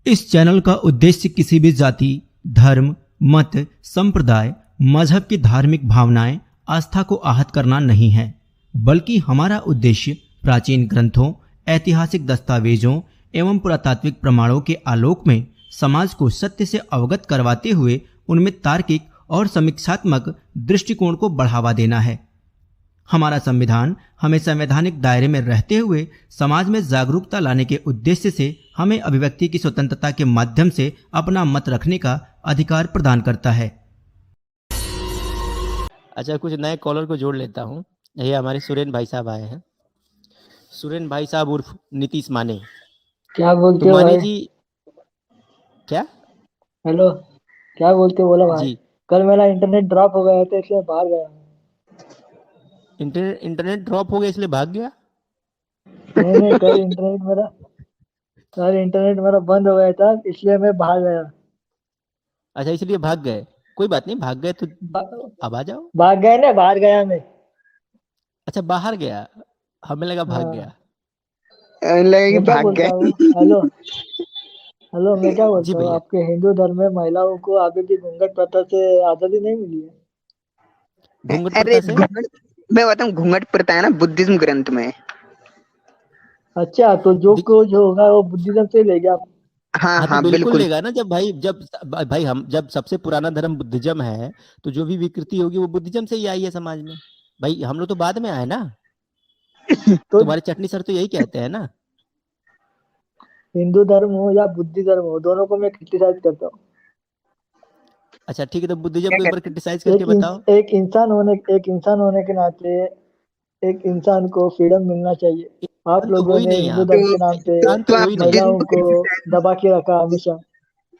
इस चैनल का उद्देश्य किसी भी जाति, धर्म, मत, संप्रदाय, मजहब की धार्मिक भावनाएं, आस्था को आहत करना नहीं है, बल्कि हमारा उद्देश्य प्राचीन ग्रंथों, ऐतिहासिक दस्तावेजों एवं पुरातात्विक प्रमाणों के आलोक में समाज को सत्य से अवगत करवाते हुए उनमें तार्किक और समीक्षात्मक दृष्टिकोण को बढ़ावा देना है। हमारा संविधान हमें संवैधानिक दायरे में रहते हुए समाज में जागरूकता लाने के उद्देश्य से हमें अभिव्यक्ति की स्वतंत्रता के माध्यम से अपना मत रखने का अधिकार प्रदान करता है। अच्छा, कुछ नए कॉलर को जोड़ लेता हूँ। ये हमारे सुरेन भाई साहब आए हैं। सुरेन भाई साहब उर्फ नीतीश माने। क्या बोलते तो हो माने भाई? जी क्या? हेलो, क्या बोलते हो? बोला भाई। जी, कल मेरा इंटरनेट ड्रॉप हो गया था इसलिए बाहर गया हूँ। इंटरनेट ड्रॉप हो गया इसलिए भाग गया। नहीं, कल इंटरनेट मेरा बंद हो गया था इसलिए मैं बाहर गया। अच्छा, इसलिए भाग गए। कोई बात नहीं, भाग गए तो बा- अब आ जाओ। भाग गए ना, बाहर गया मैं। अच्छा, बाहर गया, हमें लगा भाग गया। हाँ, लगे कि मैं क्या भाग बोलता गए। हूँ? हेलो हेलो, मैं क्या जी बोलता हूँ, भैया। आपके हिंदू धर्म में महिलाओं को अभी भी घूंघट प्रथा से आजादी नहीं मिली है? घूंघट अरे प्रथा से? घूंघट, मैं बताऊं, घूंघट प्रथा है ना बुद्धिज्म ग्रंथ में। अच्छा, तो जो दिख- कुछ होगा वो बुद्धिज्म से ले गया। हाँ हाँ, तो हाँ बिल्कुल बिल्कुल। लेगा ना। जब भाई जब भाई हम जब सबसे पुराना धर्म बुद्धिज्म है, तो जो भी विकृति होगी वो बुद्धिज्म से ही आई है समाज में। भाई हम लोग तो बाद में आए ना। तो तुम्हारे चटनी सर तो यही कहते हैं ना। हिंदू धर्म हो या बुद्धि धर्म हो, दोनों को मैं क्रिटिसाइज करता हूँ। अच्छा ठीक है, तो बुद्धिज्म क्या को एक बार कहते क्रिटिसाइज करके बताओ। एक इंसान होने के नाते एक इंसान को फ्रीडम मिलना चाहिए। आप इंसान तो हो लोगों ही ने नहीं हिंदू आप। धर्म तो, के नाम पे इंसान तो तो हो आप ही नहीं। बुद्धिज्म महिलाओं को को क्रिटिसाइज, दबा के रखा हमेशा।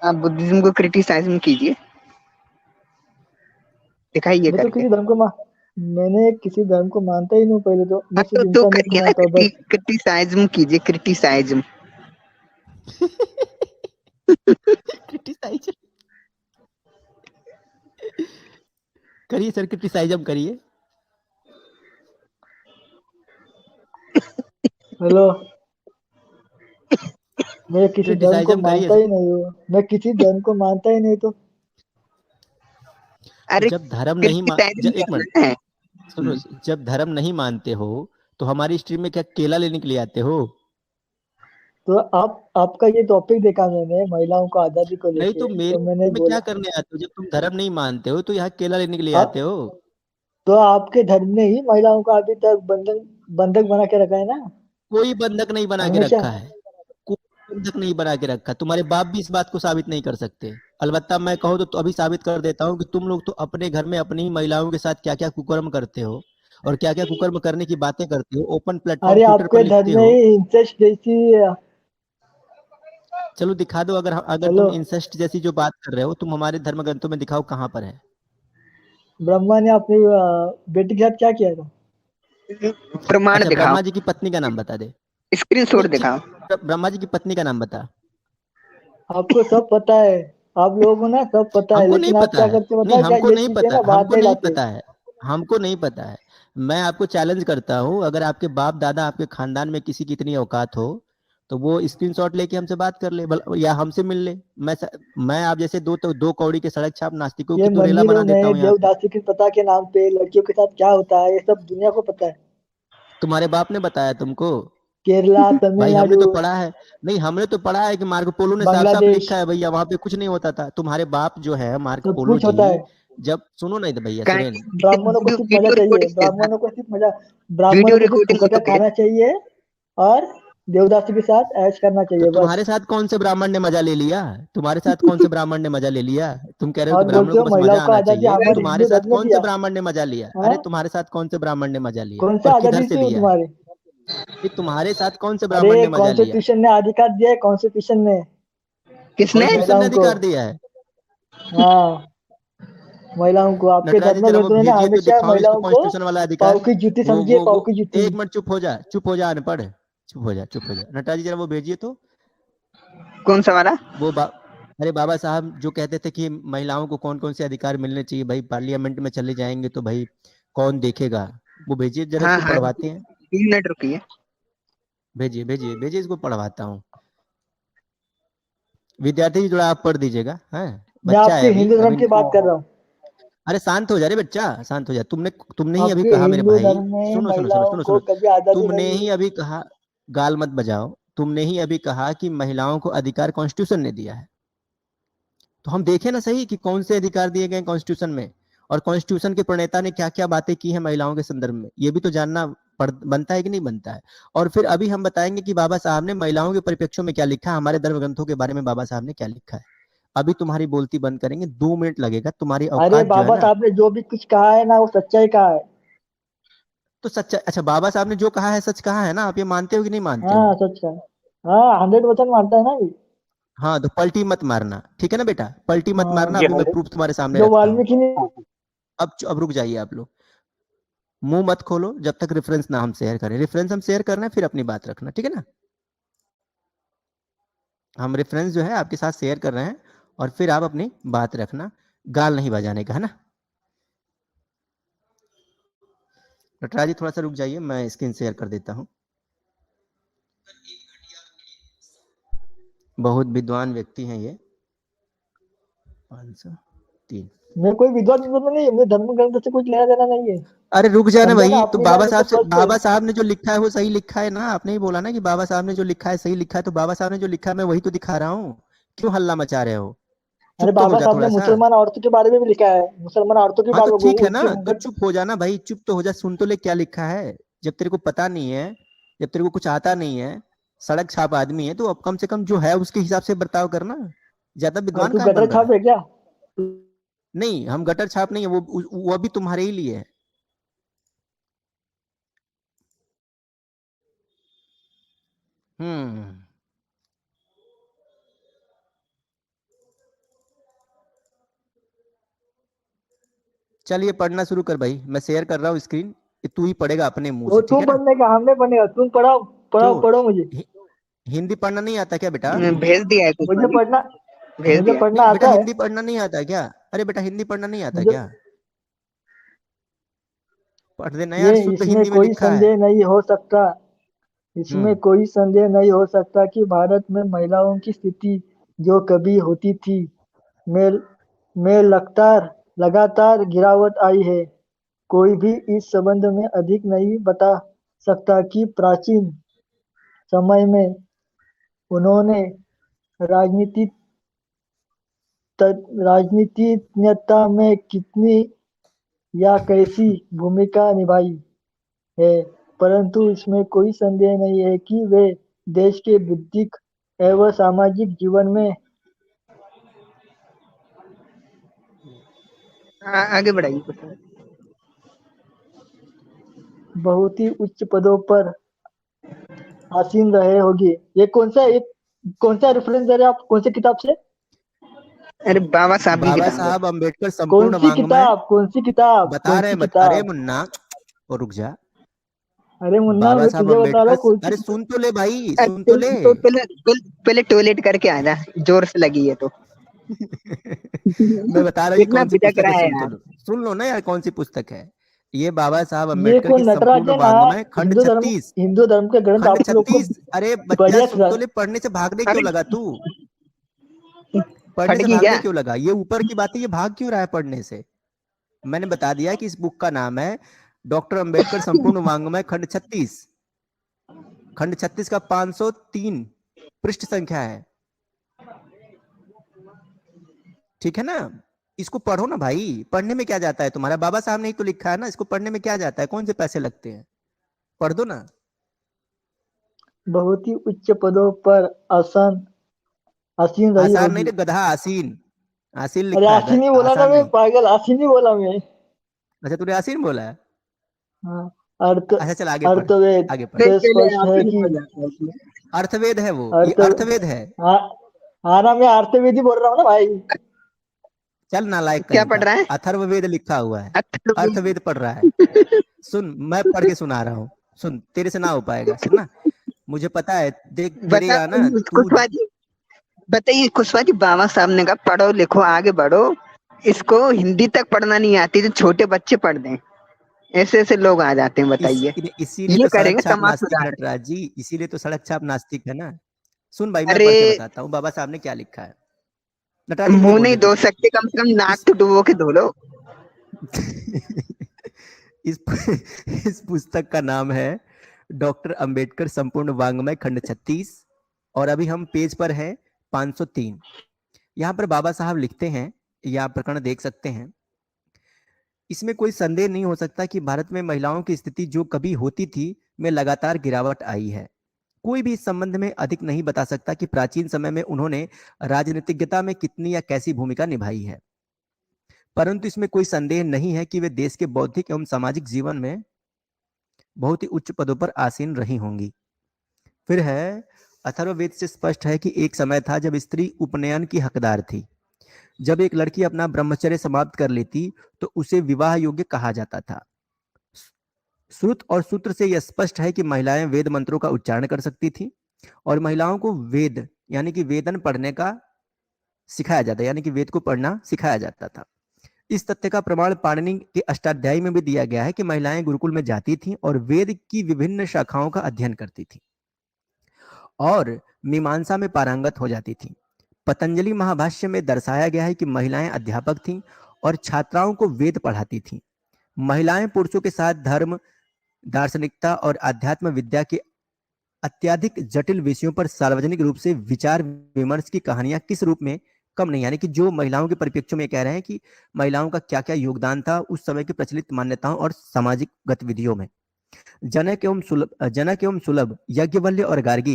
आप बुद्धिज्म को क्रिटिसाइज कीजिए, दिखाइए मैं तो करके। किसी धर्म को मा मैंने किसी धर्म को मानता ही नहीं। पहले तो मैं हाँ सिर्फ तो इंटरनेट को करिए ना, मानता हूँ बस। क्रिटिसाइज्म कीजिए, क्रिटिसाइज्म। क्रिटिसाइज करिए सर, क्रिटिसाइज हम करिए। हेलो, मैं किसी धर्म क्रिटिसाइज को हम करिए मानता सर। ही नहीं हूँ। मैं किसी धर्म को मानता ही नहीं तो। तो अरे जब धर्म नहीं क्रिटिसाइज्म एक मिनट करना है। सुनो। जब धर्म नहीं मानते हो तो हमारी स्ट्रीम में क्या केला लेने के लिए आते हो? तो आपका ये टॉपिक देखा मैंने, महिलाओं को आजादी को नहीं तो लेके, मेरे तो मैंने में क्या बोला। करने आते हो? जब तुम धर्म नहीं मानते हो तो यहाँ केला लेने के लिए आप आते हो। तो आपके धर्म ने ही महिलाओं को अभी तक बंधक बंधक बना के रखा है ना, कोई बंधक नहीं बना के हमेशा। रखा है। कोई बंधक नहीं बना के रखा। तुम्हारे बाप भी इस बात को साबित नहीं कर सकते। अलबत्ता मैं कहूँ तो अभी साबित कर देता हूँ कि तुम लोग तो अपने घर में अपनी ही महिलाओं के साथ क्या क्या कुकर्म करते हो और क्या क्या कुकर्म करने की बातें करते हो, ओपन प्लेटफॉर्म अरे, ट्विटर पर आपके धर्म लिखते में हो। ही इंसेस्ट जैसी। चलो दिखा दो। अगर हेलो, तुम इंसेस्ट जैसी जो बात कर रहे हो, तुम हमारे धर्म ग्रंथों में दिखाओ कहाँ पर है। ब्रह्मा ने अपनी बेटी के साथ क्या किया था? प्रमाण अच्छा, दिखाओ, ब्रह्मा जी की पत्नी का नाम बता दे। स्क्रीनशॉट नहीं ठीक, दिखाओ। ब्रह्मा जी की पत्नी का नाम बता। आपको सब पता है। आप लोगों को ना सब पता है, हमको नहीं लेकिन आप पता क्या है। करते नहीं, पता है क्या? हमको ये नहीं चीजें पता ना है। बात हमको नहीं नहीं लाते। पता है। हमको नहीं पता है। मैं आपको चैलेंज करता हूँ, अगर आपके बाप दादा आपके खानदान में किसी की इतनी औकात हो तो वो स्क्रीनशॉट लेके हमसे बात कर ले, या हमसे मिल ले। मैं आप जैसे दो कौड़ी के सड़क छाप नास्तिकों ये की तो रेला मंदिरों बना देता में हूँ यहाँ पे। देवदासी की प्रथा के नाम पे लड़कियों के साथ क्या होता है, ये सब दुनिया को पता है। तुम्हारे बाप ने बताया तुमको? केरला, भाई हमने तमिलनाडु, तो पढ़ा है। नहीं, हमने तो पढ़ा है कि मार्को पोलो ने साफ साफ बांग्लादेश, लिखा है भैया, वहां पे कुछ नहीं होता था। तुम्हारे बाप जो है मार्को सब पोलो कुछ होता जी, है। जब सुनो नहीं तो भैया सुरेन। ब्राह्मणों को वीडियो सिर्फ मजा वीडियो चाहिए, रिकॉर्डिंग भेजना, वीडियो ब्राह्मणों को सिर्फ रिकॉर्डिंग फुकट का मुझे भेज। खाना चाहिए और देवदासी के साथ ऐश करना तो चाहिए बस। तुम्हारे साथ कौन से ब्राह्मण ने मजा ले लिया? तुम्हारे साथ कौन से ब्राह्मण ने मजा ले लिया? तुम कह रहे हो कि और ब्राह्मणों बोलते को हो बस महिलाओं मजा को आना आजादी चाहिए। हमारे तुम्हारे हिंदू साथ धर्म ने कौन से दिया। ब्राह्मण ने मजा लिया? हाँ? अरे तुम्हारे साथ कौन से ब्राह्मण ने मजा लिया कौन सा और किधर आजादी से थी लिया? तुम्हारी? ये तुम्हारे साथ कौन से अरे, ब्राह्मण ने मजा लिया? कॉन्स्टिट्यूशन ने अधिकार दिया है, कॉन्स्टिट्यूशन ने किसने? कॉन्स्टिट्यूशन ने महिलाओं को। अधिकार दिया है? हाँ, महिलाओं को आपके नटराज धर्म जी में जरा वो बोलते हैं ना, भेजिए तो हमेशा दिखाओ इसको महिलाओं को कॉन्स्टिट्यूशन वाला पाव अधिकार। की जूती वो समझिए, वो पाव वो की जूती। एक मिनट चुप हो जा, चुप हो जा अनपढ़। चुप हो जा, चुप हो जा। नटराज जी जरा वो भेजिए तो। कौन सा वाला? वो बा अरे बाबा साहब जो कहते थे कि महिलाओं को कौन कौन से अधिकार मिलने चाहिए, भाई पार्लियामेंट में चले जाएंगे तो भाई कौन देखेगा। वो भेजिए जरा, हाँ इसको हाँ, पढ़वाते हैं। 3 मिनट रुकिए। भेजिए भेजिए भेजिए, इसको पढ़वाता हूँ। विद्यार्थी जी थोड़ा आप पढ़ दीजिएगा। है मैं बच्चा आपके है अभी हिंदू धर्म अभी। की बात कर रहा हूँ। अरे शांत हो जा रे बच्चा, शांत हो जा। तुमने ही अभी आपके कहा मेरे हिंदू भाई। धर्म में सुनो सुनो सुनो महिलाओं सुनो को सुनो। कभी आजादी तुमने नहीं ही दी। अभी कहा, गाल मत बजाओ। तुमने ही अभी कहा कि महिलाओं को अधिकार कॉन्स्टिट्यूशन ने दिया है। तो हम देखें ना सही कि कौन से अधिकार दिए गए कॉन्स्टिट्यूशन में, और कॉन्स्टिट्यूशन के प्रणेता ने क्या क्या बातें की हैं महिलाओं के संदर्भ में, ये भी तो जानना बनता है कि नहीं बनता है। और फिर अभी हम बताएंगे कि बाबा साहब ने महिलाओं के परिप्रेक्ष्य में क्या लिखा है, हमारे धर्म ग्रंथों के बारे में बाबा साहब ने क्या लिखा है। अभी तुम्हारी बोलती बंद करेंगे, 2 मिनट लगेगा। तुम्हारी अरे औकात जो है बाबा ना। साहब ने जो भी कुछ कहा है ना वो सच्चाई कहा है। तो सच्चा, अच्छा बाबा साहब ने जो कहा है सच कहा है ना, आप ये मानते हो कि नहीं मानते हाँ हो? सच कहा। हाँ 100% मानता है ना ये। हाँ तो पलटी मत मारना, ठीक है ना बेटा, पलटी मत मारना। हाँ अभी मैं प्रूफ तुम्हारे सामने जो रखता हूँ। वाल्मीकि ने। अब रुक जाइए आप लोग, मुंह मत खोलो जब तक रेफरेंस ना हम शेयर करें। रेफरेंस हम शेयर करना है, फिर अपनी बात रखना, ठीक है ना। हम रेफरेंस जो है आपके साथ शेयर कर रहे हैं, और फिर आप अपनी बात रखना। गाल नहीं बजाने का, है ना। नटराज जी थोड़ा सा रुक जाइए, मैं स्क्रीन शेयर कर देता हूँ। बहुत विद्वान व्यक्ति हैं ये। 503। मैं कोई विद्वान विद्वान नहीं है, मैं धर्म ग्रंथ से कुछ लेना देना नहीं है। अरे रुक जाना समझा ना, भाई। तो अपनी बाबा लाइन साहब ऊपर से, फर्स्ट है। बाबा साहब ने जो लिखा है वो सही लिखा है ना। आपने ही बोला ना कि बाबा साहब ने जो लिखा है सही लिखा है, तो बाबा साहब ने जो लिखा है मैं वही तो दिखा रहा हूँ। क्यों हल्ला मचा रहे हो? अरे चुप तो हो बाबा जा साहब ने थोड़ा सा। मुसलमान औरतों के बारे में भी लिखा है, मुसलमान औरतों के हाँ तो बारे में ठीक है ना, उनके तो मुगल। चुप हो जाना भाई, चुप तो हो जा। सुन तो ले क्या लिखा है। जब तेरे को पता नहीं है, जब तेरे को कुछ आता नहीं है, सड़क छाप आदमी है, तो अब कम से कम जो है उसके हिसाब से बर्ताव करना। ज्यादा और विद्वान तू काहे गटर बन रहा छाप है? है क्या? नहीं हम गटर छाप नहीं है, वो अभी तुम्हारे ही लिए है। हम्म। चलिए पढ़ना शुरू कर भाई, मैं शेयर कर रहा हूँ स्क्रीन। ये तू ही पढ़ेगा अपने मुंह वो से, ठीक तू है ना। पढ़ने का, हमने पढ़ने का, तुम पढ़ाओ। पढ़ाओ क्यों? पढ़ो मुझे। हि, हिंदी पढ़ना नहीं आता क्या बेटा? भेज दिया है कुछ मुझे वाली, पढ़ना भेज मुझे दिया। पढ़ना नहीं बेटा, आता है। हिंदी पढ़ना नहीं आता क्या? अरे बेटा हिंदी पढ़ना नहीं आता मुझे क्या? पढ़ देना यार, ये शुद्ध इसमें हिंदी में कोई लिखा है। संदेह नहीं हो सकता, इसमें हम्म। कोई संदेह नहीं हो सकता कि भारत में महिलाओं की स्थिति जो कभी होती थी में में लगातार गिरावट आई है। कोई भी इस संबंध में अधिक नहीं बता सकता कि प्राचीन समय में उन्होंने राजनीति राजनीतिज्ञता में कितनी या कैसी भूमिका निभाई है, परंतु इसमें कोई संदेह नहीं है कि वे देश के बौद्धिक एवं सामाजिक जीवन में आगे बढ़ाइए कुछ। बहुत ही उच्च पदों पर आसीन रहे होंगे। ये कौन सा रेफरेंस दे रहे हैं आप, कौन सी किताब से? अरे बाबा साहब की बाबा किताब है। साहब अंबेडकर संपूर्ण वाङ्मय। कौन सी किताब, बता कौन रहे सी हैं अरे किताब? मुन्ना, और रुक जा। अरे मुन्ना बाबा मैं साहब तुझे बता रहा अंबेडकर, हूँ कौन सी अरे किताब। सुन तो ले भाई, अरे सुन तो ले। तो पहले टॉयलेट करके आ जा, जोर से लगी है तो। मैं बता रहा हूँ ये इतना कौन सी बिटक पुस्तक है, रहा है सुन तो यार। लो। सुन लो ना यार, कौन सी पुस्तक है ये। बाबा साहब ये अंबेडकर की कौन नटराज संपूर्ण है ना? वाङ्मय, खंड 36। हिंदू धर्म के ग्रंथ खंड आप लोग को 36। अरे बच्चा बढ़िया सुन तो ले, पढ़ने से भागने क्यों अरे लगा तू? पढ़ने फट से गई भागने क्या? क्यों लगा? ये ऊपर की बात है, ये भाग क्यों रहा है पढ़ने से? मैंने बता दिया कि इस बुक का नाम है डॉक्टर अंबेडकर संपूर्ण वाङ्मय, खंड 36। खंड 36 का 503 पृष्ठ संख्या है, ठीक है ना। इसको पढ़ो ना भाई, पढ़ने में क्या जाता है तुम्हारा? बाबा साहब ने ही तो लिखा है ना, इसको पढ़ने में क्या जाता है? कौन से पैसे लगते हैं? पढ़ दो ना। बहुत ही उच्च पदों पर आसीन रही आसान नहीं होगी। रे गधा, आसीन। आसीन अरे लिखा है, आसीन ही बोला ना आसान मैं, नहीं। पागल, आसीन ही बोला मैं। अच्छा तूने आसीन बोला है। हाँ। अर्थ अच्छा चल आगे पढ़, अर्थवेद आगे पढ़। नहीं, से पहले स्पष्ट है आसिम कि हो जाता है इसमें। अर्थवेद है वो, ये अर्थ अर्थवेद है। हाँ। हाँ ना, मैं अर्थवेद ही बोल रहा हूँ ना भाई। चल नालायक क्या कहीं पढ़ का, रहा है? अथर्ववेद लिखा हुआ है। अथर्ववेद। अर्थवेद पढ़ रहा है। सुन मैं पढ़ के सुना रहा हूँ, सुन तेरे से ना हो पाएगा, सुनना। मुझे पता है, देख मेरे बता यहाँ ना तू। कुशवाहा जी, बताइए कुशवाहा जी, बाबा साहब ने कहा पढ़ो लिखो आगे बढ़ो, इसको हिंदी तक पढ़ना नहीं आती तो छोटे बच्चे पढ़ दें, ऐसे ऐसे लोग आ जाते हैं, बताइए। इसीलिए ये तो सड़क करेंगे छाप समाज नास्तिक सुधार। नटराज जी, इसीलिए तो सड़क छाप नास्तिक है ना। सुन भाई, मैं अरे पढ़ के बताता हूँ बाबा साहब ने क्या लिखा है। नटराज जी मुझे मुंह नहीं बोलने धो दो। सकते, कम से कम नाक इस तो डुबो के धो लो। इस इस पुस्तक का नाम है डॉक्टर अंबेडकर संपूर्ण वांग्मय खंड 36, और अभी हम पेज पर है 503। यहाँ पर बाबा साहब लिखते हैं, यह आप प्रकरण देख सकते हैं। इसमें कोई संदेह नहीं हो सकता कि भारत में महिलाओं की स्थिति जो कभी होती थी में लगातार गिरावट आई है। कोई भी इस संबंध में अधिक नहीं बता सकता कि प्राचीन समय में उन्होंने राजनीतिज्ञता में कितनी या कैसी भूमिका निभाई है, परंतु इसमें कोई संदेह नहीं है कि वे देश के बौद्धिक एवं सामाजिक जीवन में बहुत ही उच्च पदों पर आसीन रही होंगी। फिर है, अथर्ववेद से स्पष्ट है कि एक समय था जब स्त्री उपनयन की हकदार थी। जब एक लड़की अपना ब्रह्मचर्य समाप्त कर लेती तो उसे विवाह योग्य कहा जाता था। श्रुत और सूत्र से यह स्पष्ट है कि महिलाएं वेद मंत्रों का उच्चारण कर सकती थी, और महिलाओं को वेद यानी कि वेदन पढ़ने का सिखाया जाता, यानी कि वेद को पढ़ना सिखाया जाता था। इस तथ्य का प्रमाण पाणिनि के अष्टाध्यायी में भी दिया गया है कि महिलाएं गुरुकुल में जाती थीं और वेद की विभिन्न शाखाओं का अध्ययन करती थीं और मीमांसा में पारंगत हो जाती थीं। पतंजलि महाभाष्य में दर्शाया गया है कि महिलाएं अध्यापक थीं और छात्राओं को वेद पढ़ाती थीं। महिलाएं पुरुषों के साथ धर्म, दार्शनिकता और अध्यात्म विद्या के अत्यधिक जटिल विषयों पर सार्वजनिक रूप से विचार विमर्श की कहानियां किस रूप में कम नहीं, यानी कि जो महिलाओं के परिप्रेक्ष्य में कह रहे हैं कि महिलाओं का क्या क्या योगदान था उस समय की प्रचलित मान्यताओं और सामाजिक गतिविधियों में। जनक एवं सुलभ, यज्ञवल्य और गार्गी,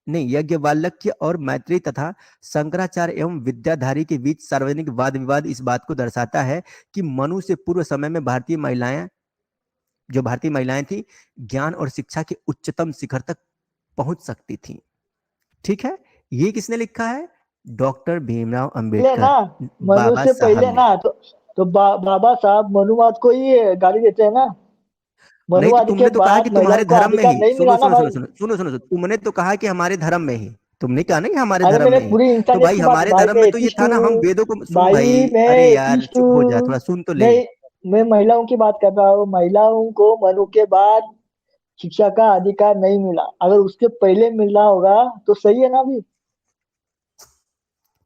यज्ञवल्क्य और मैत्री तथा शंकराचार्य एवं विद्याधारी के बीच सार्वजनिक वाद विवाद इस बात को दर्शाता है कि मनु से पूर्व समय में भारतीय महिलाएं थी, ज्ञान और शिक्षा के उच्चतम शिखर तक पहुंच सकती थी। ठीक है, ये किसने लिखा है? डॉक्टर भीमराव पहले ना, अंबेडकर, मनु बाबा से साहब पहले ने। ना, तो बाबा साहब मनुवाद को ही गाली देते हैं ना। नहीं तो मनुवाद के तुमने तो कहा कि बाद महिलाओं तुम्हारे को धर्म में अधिकार ही, नहीं सुनो मिला ना सुनो सुनो भाई। सुनो सुनो सुनो सुनो, तुमने तो कहा कि हमारे धर्म में ही, तुमने कहा नहीं हमारे अरे धर्म मैंने में ही। पूरी तो इंसानियत भाई की बात, हमारे भाई धर्म मैं में तो ये एथिस्ट था ना, हम हूँ। वेदों को सुन भाई भाई। मैं अरे यार एथिस्ट चुप हो जा, हूँ। थोड़ा सुन तो ले। मैं महिलाओं की बात कर रहा हूँ। महिलाओं को मनु के बाद शिक्षा का अधिकार नहीं मिला। अगर उसके पहले मिलना होगा तो सही है ना भी।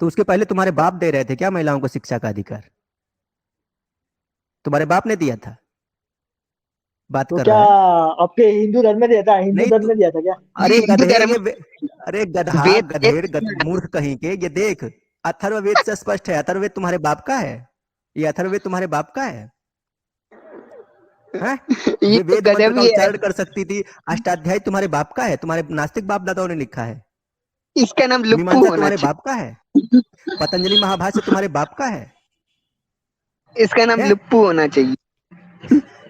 तो उसके पहले तुम्हारे बाप दे रहे थे क्या महिलाओं को शिक्षा का अधिकार? तुम्हारे बाप ने दिया था? बात तो कर क्या रहा है। आपके हिंदू धर्म में दिया था? हिंदू नहीं धर्म तू, में दिया था क्या? अरे हिंदू गधे, धर्म अरे गधा, वेद एक गधेड़, मूर्ख कहीं के, ये देख, अथर्ववेद से स्पष्ट है। अथर्ववेद तुम्हारे बाप का है? ये अथर्ववेद तुम्हारे बाप का है? हैं? ये वे तो वेद मंत्र गजब का ही है। उच्चारण कर सकती थी। अष्टाध्यायी तुम्हारे बाप का है? तुम्हारे नास्तिक बाप दादाओं ने लिखा है। इसका नाम लुप्पू मीमांसा होना तुम्हारे चाहिए। बाप का है? पतंजलि महाभाष्य तुम्हारे बाप का है? इसका नाम है? लुप्पू होना चाहिए।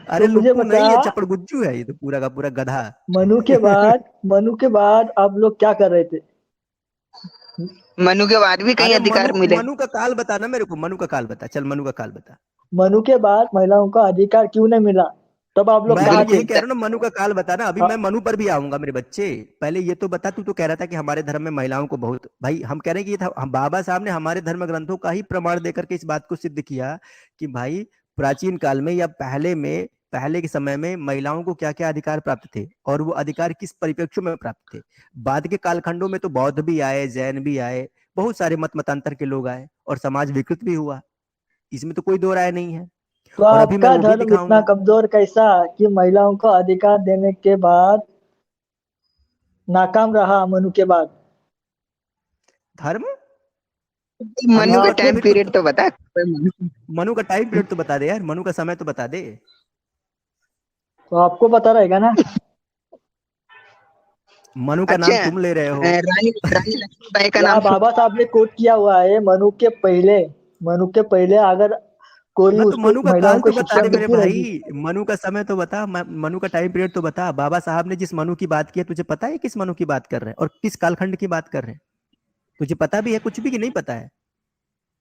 अरे तो मुझे लुप्पू बता, नहीं है, चपड़गुज्जू है ये तो, पूरा का पूरा गधा। मनु के बाद आप लोग क्या कर रहे थे? मनु के बाद भी कहीं अरे अधिकार मनु, मिले। मनु का काल बता ना मेरे को, मनु का काल बता, चल मनु का काल बता। मनु के बाद महिलाओं को अधिकार क्यों नहीं मिला? तब आप लोग मैं तो कहाँ थे? यही कह रहा हूँ ना, मनु का काल बता ना। अभी मैं हाँ, मनु पर भी आऊंगा मेरे बच्चे। पहले ये तो बता, तू तो कह रहा था कि हमारे धर्म में महिलाओं को बहुत, भाई हम कह रहे हैं कि ये था, हम बाबा साहब ने हमारे धर्म ग्रंथों का ही प्रमाण देकर के इस बात को सिद्ध किया कि भाई प्राचीन काल में या पहले के समय में महिलाओं को क्या क्या अधिकार प्राप्त थे और वो अधिकार किस परिप्रेक्ष्य में प्राप्त थे। बाद के कालखंडों में तो बौद्ध भी आए, जैन भी आए, बहुत सारे मत मतांतर के लोग आए और समाज विकृत भी हुआ। इसमें तो कोई दो राय नहीं है, तो और अभी मैं आपका वो भी धर्म इतना दिखाऊंगा। कमजोर कैसा कि महिलाओं को अधिकार देने के बाद नाकाम रहा मनु के बाद? धर्म, अभी मनु तो का हाँ बता, फिर। टाइम अभी पीरियड तो बता। मनु का टाइम पीरियड तो बता दे यार, मनु का समय तो बता दे। तो आपको पता रहेगा ना। मनु का अच्छा, नाम तुम ले रहे हो। रानी रानी लक्ष्मीबाई का या नाम सुन। बाबा साहब ने कोट किया हुआ है मनु के पहले अगर कोई हाँ तो उसको मनु का महिलाओं काल को तो बता शिक्षा दे मेरे मिलती भाई, रहेगी। मनु का समय तो बता, मनु का टाइम पीरियड तो बता। बाबा साहब ने जिस मनु की बात की है, तुझे पता है किस मनु की बात कर रहे हैं और किस कालखंड की बात कर रहे हैं? तुझे पता भी है कुछ भी कि नहीं पता है?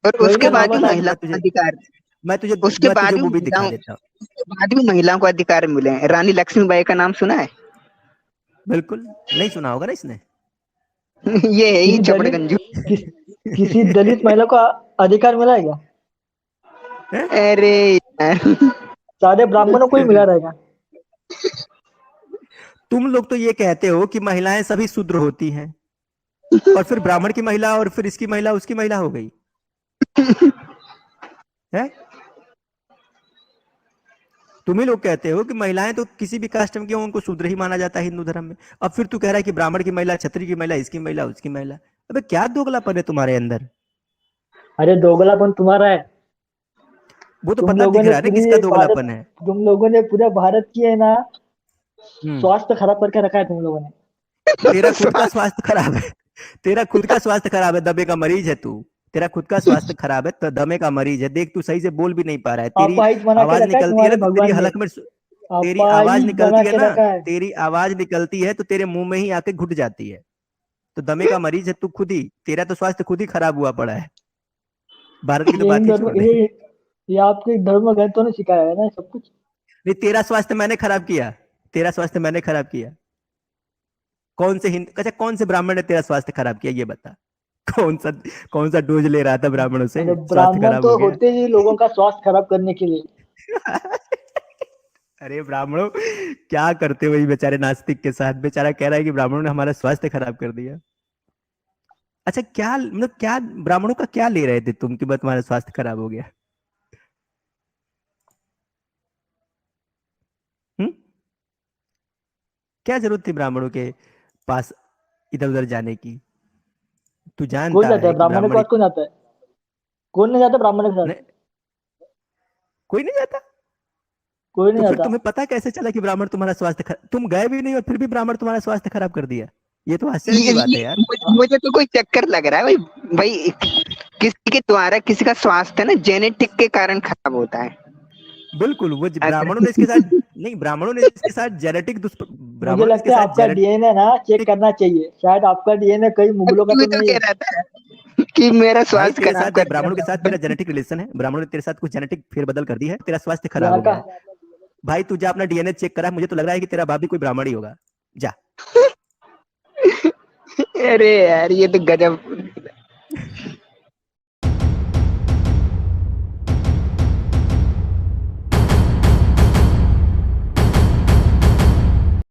और वही उसके ना बाद बाबा भी चल साहब। महिलाओं मैं को तुझे अधिकार, मैं तुझे उसके मैं बाद तुझे भी वो भी दिखा महिलाओं, देता हूँ। उसके बाद भी महिलाओं को अधिकार मिले हैं। रानी लक्ष्मीबाई का नाम सुना है? बिल्कुल नहीं सुना होगा ना इसने। ये है ही किसी दलित चपड़गंजू। किस, किसी दलित महिला को अधिकार मिला है क्या? हैं? अरे यार, सारे ब्राह्मणों को ही मिला रहेगा। तुम लोग तो ये कहते हो कि महिलाएं सभी शूद्र होती हैं, और फिर ब्राह्मण की महिला और फिर इसकी महिला उसकी महिला हो गई है। तुम ही लोग कहते हो कि महिलाएं तो किसी भी कास्ट में क्यों उनको शूद्र ही माना जाता है हिंदू धर्म में। अब फिर तू कह रहा है कि ब्राह्मण की महिला, क्षत्रिय की महिला, इसकी महिला उसकी महिला। अबे क्या दोगलापन है तुम्हारे अंदर। अरे दोगलापन तुम्हारा है। वो तो तुम पता लोगों दिख ने रहा है ना पूरी किसका भारत दोगलापन है। तुम लोगों ने पूरे भारत की है ना हम्म। स्वास्थ्य खराब करके रखा है तुम लोगों ने। तेरा खुद का स्वास्थ्य खराब है। तेरा खुद का स्वास्थ्य खराब है, दमे का मरीज है तू। तेरा खुद का स्वास्थ्य खराब है तो दमे का मरीज है। देख तू सही से बोल भी नहीं पा रहा है। तेरी अपाहिज बना के आवाज रखा है निकलती है ना तुम्हारे तो तेरी भगवान ने। हलक में, तेरी आवाज अपाहिज बना निकलती है के ना, रखा है। तेरी आवाज निकलती है तो तेरे मुंह में ही आके घुट जाती है। तो दमे का मरीज है तू खुद ही। तेरा तो स्वास्थ्य खुद ही खराब हुआ पड़ा है। भारत की तो ये बात इन ही धर्म छोड़ दे। ये आपके धर्म ग्रंथों ने सिखाया है ना सब कुछ। नहीं, तेरा स्वास्थ्य मैंने खराब किया। तेरा स्वास्थ्य मैंने खराब किया। कौन से हिंद अच्छा कौन से ब्राह्मण ने तेरा स्वास्थ्य खराब किया ये बता। कौन सा कौन सा डोज ले रहा था ब्राह्मणों से, अरे स्वास्थ्य ब्राह्मण खराब तो हो गया। होते ही लोगों का स्वास्थ्य खराब करने के लिए। अरे ब्राह्मणों, क्या करते हो ये बेचारे नास्तिक के साथ। बेचारा कह रहा है कि ब्राह्मणों ने हमारा स्वास्थ्य खराब कर दिया। अच्छा क्या मतलब क्या ब्राह्मणों का क्या ले रहे थे तुम कि बस तुम्हारा स्वास्थ्य खराब हो गया। हम्म। क्या जरूरत थी ब्राह्मणों के पास इधर उधर जाने की। तू कौन जानता जाता है है कि ब्राह्मण के ब्राह्मण पास? कौन जाता है? कौन नहीं जाता ब्राह्मण के साथ? नहीं, कोई नहीं जाता। कोई तो नहीं फिर जाता। तुम्हें पता कैसे चला कि ब्राह्मण तुम्हारा स्वास्थ्य तुम गए भी नहीं और फिर भी ब्राह्मण तुम्हारा स्वास्थ्य खराब कर दिया। ये तो आश्चर्य की बात है यार। मुझे तो कोई चक्कर लग रहा है भाई। भाई किसी के द्वारा किसी का स्वास्थ्य ना जेनेटिक के कारण खराब होता है। बिल्कुल वो अगर ब्राह्मणों ने इसके साथ, नहीं ब्राह्मणों ने इसके साथ जेनेटिक मुझे ब्राह्मणों ने इसके लगता है साथ आपका जेनेटिक। डीएनए ना चेक करना चाहिए। शायद आपका डीएनए कई मुगलों का तू तो ही तो नहीं कह है। रहा था कि मेरा भाई स्वास्थ्य तेरे खराब साथ कर दिया ब्राह्मणों के साथ तेरा ब्राह्मण। जेनेटिक रिलेशन है। ब्राह्मणों ने तेरे साथ कुछ जेनेटिक फेरबदल कर दी है, तेरा स्वास्थ्य खराब यहाँ हो का। गया है। भाई तू जा अपना डीएनए चेक करा। मुझे तो लग रहा है कि तेरा बाप भी कोई ब्राह्मण ही होगा। जा। अरे यार ये तो गजब